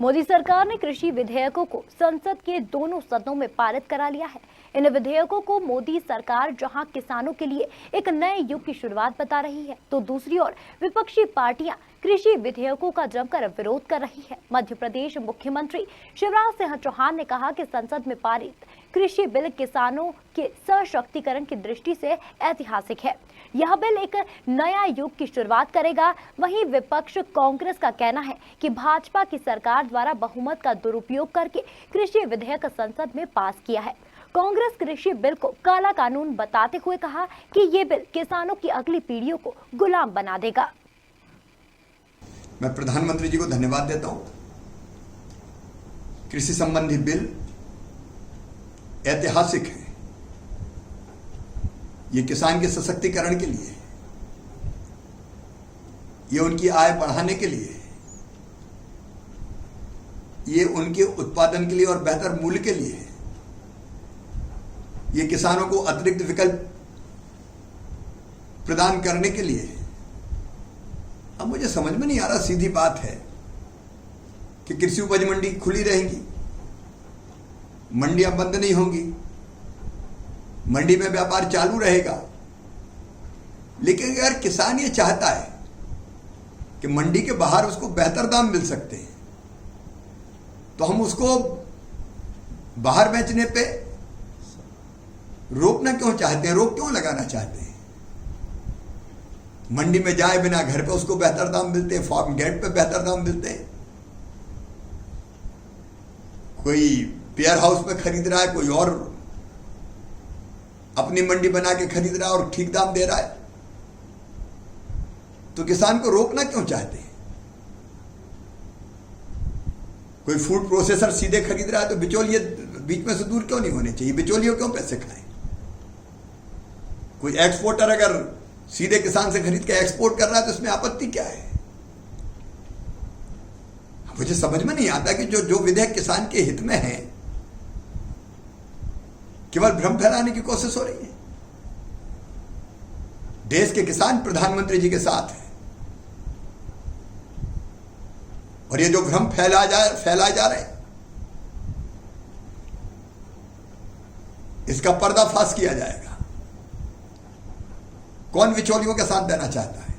मोदी सरकार ने कृषि विधेयकों को संसद के दोनों सदनों में पारित करा लिया है। इन विधेयकों को मोदी सरकार जहां किसानों के लिए एक नए युग की शुरुआत बता रही है, तो दूसरी ओर विपक्षी पार्टियां कृषि विधेयकों का जमकर विरोध कर रही है। मध्य प्रदेश मुख्यमंत्री शिवराज सिंह चौहान ने कहा कि संसद में पारित कृषि बिल किसानों के सशक्तिकरण की दृष्टि से ऐतिहासिक है। यह बिल एक नया युग की शुरुआत करेगा। वहीं विपक्ष कांग्रेस का कहना है कि भाजपा की सरकार द्वारा बहुमत का दुरुपयोग करके कृषि विधेयक संसद में पास किया है। कांग्रेस कृषि बिल को काला कानून बताते हुए कहा कि ये बिल किसानों की अगली पीढ़ियों को गुलाम बना देगा। मैं प्रधानमंत्री जी को धन्यवाद देता हूं। कृषि संबंधी बिल ऐतिहासिक है। ये किसान के सशक्तिकरण के लिए, ये उनकी आय बढ़ाने के लिए, ये उनके उत्पादन के लिए और बेहतर मूल्य के लिए है। ये किसानों को अतिरिक्त विकल्प प्रदान करने के लिए है। अब मुझे समझ में नहीं आ रहा, सीधी बात है कि कृषि उपज मंडी खुली रहेंगी, मंडियां बंद नहीं होंगी, मंडी में व्यापार चालू रहेगा। लेकिन अगर किसान ये चाहता है कि मंडी के बाहर उसको बेहतर दाम मिल सकते हैं, तो हम उसको बाहर बेचने पे रोकना क्यों चाहते हैं, रोक क्यों लगाना चाहते हैं? मंडी में जाए बिना घर पे उसको बेहतर दाम मिलते हैं, फार्म गेट पे बेहतर दाम मिलते हैं। कोई पेयर हाउस में खरीद रहा है, कोई और अपनी मंडी बना के खरीद रहा है और ठीक दाम दे रहा है, तो किसान को रोकना क्यों चाहते हैं? कोई फूड प्रोसेसर सीधे खरीद रहा है तो बिचौलिए बीच में से दूर क्यों नहीं होने चाहिए? बिचौलियों क्यों पैसे खाएं? कोई एक्सपोर्टर अगर सीधे किसान से खरीद के एक्सपोर्ट कर रहा है तो इसमें आपत्ति क्या है? मुझे समझ में नहीं आता कि जो विधेयक किसान के हित में है, केवल भ्रम फैलाने की कोशिश हो रही है। देश के किसान प्रधानमंत्री जी के साथ है और ये जो भ्रम फैलाए जा रहे हैं, इसका पर्दाफाश किया जाएगा। कौन बिचौलियों का साथ देना चाहता है?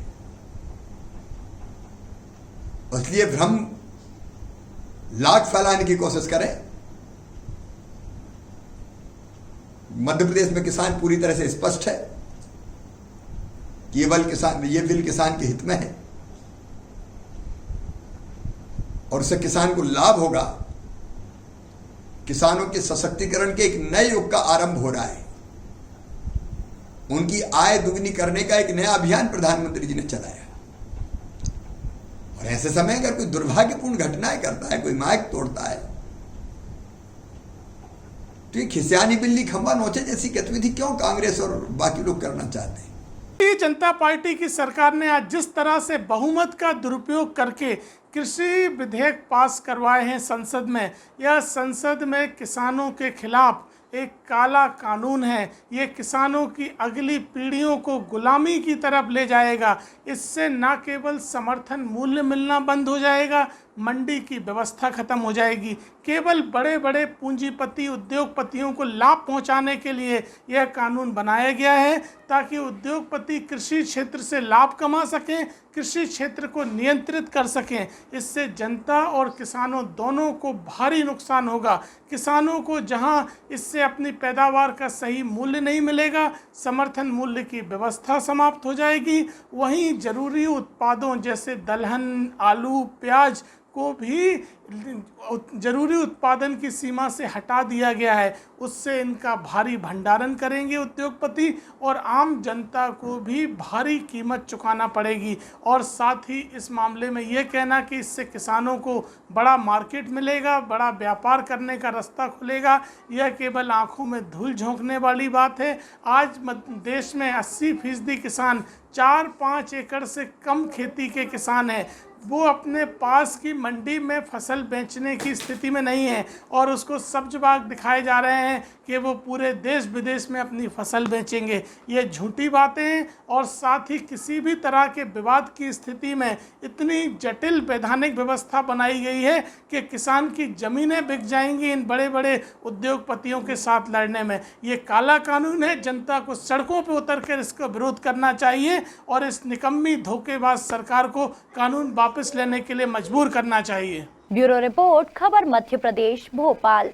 इसलिए भ्रम लाख फैलाने की कोशिश करें। मध्य प्रदेश में किसान पूरी तरह से स्पष्ट है कि ये बिल किसान के हित में है और उससे किसान को लाभ होगा। किसानों के सशक्तिकरण के एक नए युग का आरंभ हो रहा है। उनकी आय दुगनी करने का एक नया अभियान प्रधानमंत्री जी ने चलाया। और ऐसे समय अगर कोई दुर्भाग्यपूर्ण घटनाएं करता है, कोई माइक तोड़ता है, तो ये खिसियानी बिल्ली खंबा नोचे जैसी गतिविधि क्यों कांग्रेस और बाकी लोग करना चाहते हैं? भारतीय जनता पार्टी की सरकार ने आज जिस तरह से बहुमत का दुरुपयोग करके कृषि विधेयक पास करवाए हैं संसद में, यह संसद में किसानों के खिलाफ एक काला कानून है। ये किसानों की अगली पीढ़ियों को गुलामी की तरफ ले जाएगा। इससे न केवल समर्थन मूल्य मिलना बंद हो जाएगा, मंडी की व्यवस्था खत्म हो जाएगी। केवल बड़े बड़े पूंजीपति उद्योगपतियों को लाभ पहुंचाने के लिए यह कानून बनाया गया है, ताकि उद्योगपति कृषि क्षेत्र से लाभ कमा सकें, कृषि क्षेत्र को नियंत्रित कर सकें। इससे जनता और किसानों दोनों को भारी नुकसान होगा। किसानों को जहां इससे अपनी पैदावार का सही मूल्य नहीं मिलेगा, समर्थन मूल्य की व्यवस्था समाप्त हो जाएगी। वहीं जरूरी उत्पादों जैसे दलहन, आलू, प्याज को भी जरूरी उत्पादन की सीमा से हटा दिया गया है। उससे इनका भारी भंडारण करेंगे उद्योगपति और आम जनता को भी भारी कीमत चुकाना पड़ेगी। और साथ ही इस मामले में ये कहना कि इससे किसानों को बड़ा मार्केट मिलेगा, बड़ा व्यापार करने का रास्ता खुलेगा, यह केवल आंखों में धूल झोंकने वाली बात है। आज देश में 80% किसान 4-5 एकड़ से कम खेती के किसान हैं। वो अपने पास की मंडी में फसल बेचने की स्थिति में नहीं है और उसको सब जवाब दिखाए जा रहे हैं कि वो पूरे देश विदेश में अपनी फसल बेचेंगे। ये झूठी बातें हैं और साथ ही किसी भी तरह के विवाद की स्थिति में इतनी जटिल वैधानिक व्यवस्था बनाई गई है कि किसान की ज़मीनें बिक जाएंगी इन बड़े बड़े उद्योगपतियों के साथ लड़ने में। ये काला कानून है। जनता को सड़कों पर उतर कर इसका विरोध करना चाहिए और इस निकम्मी धोखेबाज सरकार को कानून वापस लेने के लिए मजबूर करना चाहिए। ब्यूरो रिपोर्ट, खबर मध्य प्रदेश, भोपाल।